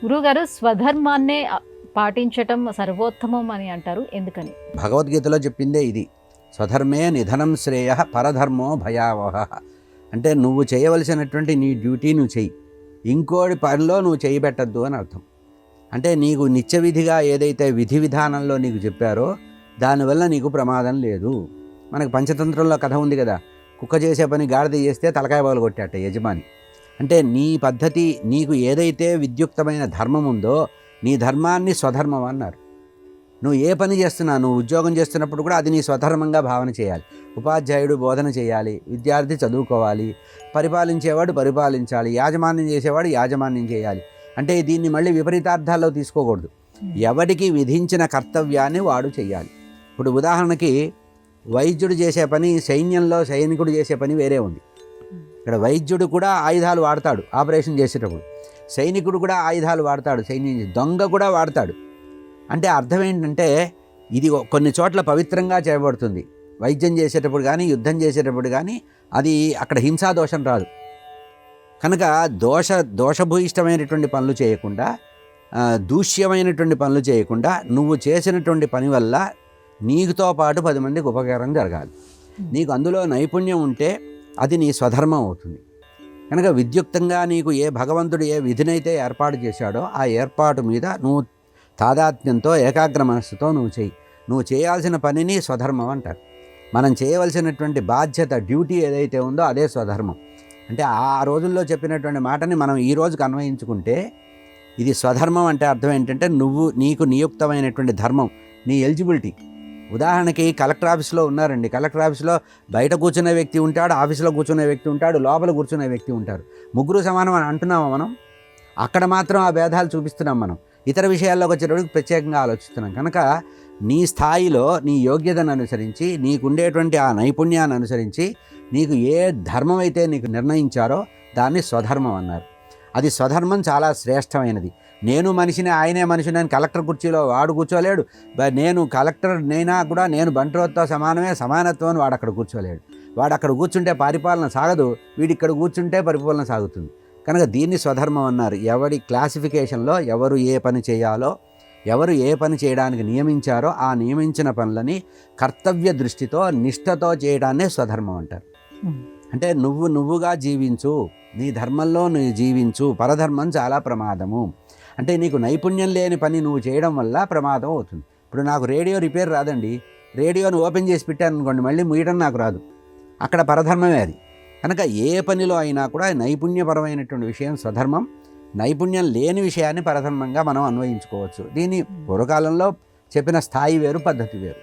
గురువుగారు స్వధర్మాన్నే పాటించటం సర్వోత్తమం అని అంటారు. ఎందుకని? భగవద్గీతలో చెప్పిందే ఇది. స్వధర్మే నిధనం శ్రేయ పరధర్మో భయావహ. అంటే నువ్వు చేయవలసినటువంటి నీ డ్యూటీ నువ్వు చెయ్యి, ఇంకోటి పనిలో నువ్వు చేయబెట్టద్దు అని అర్థం. అంటే నీకు నిత్య విధిగా ఏదైతే విధి విధానంలో నీకు చెప్పారో దానివల్ల నీకు ప్రమాదం లేదు. మనకు పంచతంత్రంలో కథ ఉంది కదా, కుక్క చేసే పని గాడిద చేస్తే తలకాయ పగలు కొట్టాట యజమాని. అంటే నీ పద్ధతి, నీకు ఏదైతే విద్యుక్తమైన ధర్మం ఉందో నీ ధర్మాన్ని స్వధర్మం అన్నారు. నువ్వు ఏ పని చేస్తున్నా, నువ్వు ఉద్యోగం చేస్తున్నప్పుడు కూడా అది నీ స్వధర్మంగా భావన చేయాలి. ఉపాధ్యాయుడు బోధన చేయాలి, విద్యార్థి చదువుకోవాలి, పరిపాలించేవాడు పరిపాలించాలి, యాజమాన్యం చేసేవాడు యాజమాన్యం చేయాలి. అంటే దీన్ని మళ్ళీ విపరీతార్థాల్లో తీసుకోకూడదు. ఎవరికి విధించిన కర్తవ్యాన్ని వాడు చేయాలి. ఇప్పుడు ఉదాహరణకి వైద్యుడు చేసే పని, సైన్యంలో సైనికుడు చేసే పని వేరే ఉంది. ఇక్కడ వైద్యుడు కూడా ఆయుధాలు వాడతాడు ఆపరేషన్ చేసేటప్పుడు, సైనికుడు కూడా ఆయుధాలు వాడతాడు, సైన్యం దొంగ కూడా వాడతాడు. అంటే అర్థం ఏంటంటే ఇది కొన్ని చోట్ల పవిత్రంగా చేయబడుతుంది. వైద్యం చేసేటప్పుడు కానీ యుద్ధం చేసేటప్పుడు కానీ అది అక్కడ హింసాదోషం రాదు. కనుక దోషభూయిష్టమైనటువంటి పనులు చేయకుండా, దూష్యమైనటువంటి పనులు చేయకుండా నువ్వు చేసినటువంటి పని వల్ల నీకుతో పాటు 10 మందికి ఉపకారం జరగాలి. నీకు అందులో నైపుణ్యం ఉంటే అది నీ స్వధర్మం అవుతుంది. కనుక విద్యుక్తంగా నీకు ఏ భగవంతుడు ఏ విధినైతే ఏర్పాటు చేశాడో ఆ ఏర్పాటు మీద నువ్వు తాదాత్మ్యంతో ఏకాగ్ర మనస్సుతో నువ్వు చెయ్యి. నువ్వు చేయాల్సిన పనిని స్వధర్మం అంటారు. మనం చేయవలసినటువంటి బాధ్యత, డ్యూటీ ఏదైతే ఉందో అదే స్వధర్మం. అంటే ఆ రోజుల్లో చెప్పినటువంటి మాటని మనం ఈ రోజుకు అన్వయించుకుంటే ఇది స్వధర్మం అంటే అర్థం ఏంటంటే నీకు నియుక్తమైనటువంటి ధర్మం, నీ ఎలిజిబిలిటీ. ఉదాహరణకి కలెక్టర్ ఆఫీస్లో ఉన్నారండి, కలెక్టర్ ఆఫీస్లో బయట కూర్చునే వ్యక్తి ఉంటాడు, ఆఫీస్లో కూర్చునే వ్యక్తి ఉంటాడు, లోపల కూర్చునే వ్యక్తి ఉంటారు. ముగ్గురు సమానం అని అంటున్నామా మనం? అక్కడ మాత్రం ఆ భేదాలు చూపిస్తున్నాం మనం. ఇతర విషయాల్లోకి వచ్చేటప్పటికి ప్రత్యేకంగా ఆలోచిస్తున్నాం. కనుక నీ స్థాయిలో నీ యోగ్యతను అనుసరించి, నీకుండేటువంటి ఆ నైపుణ్యాన్ని అనుసరించి నీకు ఏ ధర్మం అయితే నీకు నిర్ణయించారో దాన్ని స్వధర్మం అన్నారు. అది స్వధర్మం చాలా శ్రేష్టమైనది. నేను మనిషిని, ఆయనే మనిషిని అని కలెక్టర్ కుర్చీలో వాడు కూర్చోలేడు. నేను కలెక్టర్ నైనా కూడా నేను బంట్రోత్తో సమానమే, సమానత్వం అని వాడు అక్కడ కూర్చోలేడు. వాడు అక్కడ కూర్చుంటే పరిపాలన సాగదు, వీడిక్కడ కూర్చుంటే పరిపాలన సాగుతుంది. కనుక దీన్ని స్వధర్మం అన్నారు. ఎవడి క్లాసిఫికేషన్లో ఎవరు ఏ పని చేయాలో, ఎవరు ఏ పని చేయడానికి నియమించారో ఆ నియమించిన పనులని కర్తవ్య దృష్టితో నిష్ఠతో చేయడాన్నే స్వధర్మం అంటారు. అంటే నువ్వుగా జీవించు, నీ ధర్మంలో నువ్వు జీవించు, పరధర్మం చాలా ప్రమాదము. అంటే నీకు నైపుణ్యం లేని పని నువ్వు చేయడం వల్ల ప్రమాదం అవుతుంది. ఇప్పుడు నాకు రేడియో రిపేర్ రాదండి, రేడియోను ఓపెన్ చేసి పెట్టాను అనుకోండి, మళ్ళీ ముయ్యడం నాకు రాదు, అక్కడ పరధర్మమే అది. కనుక ఏ పనిలో అయినా కూడా నైపుణ్యపరమైనటువంటి విషయం స్వధర్మం, నైపుణ్యం లేని విషయాన్ని పరధర్మంగా మనం అన్వయించుకోవచ్చు. దీని పూర్వకాలంలో చెప్పిన స్థాయి వేరు, పద్ధతి వేరు.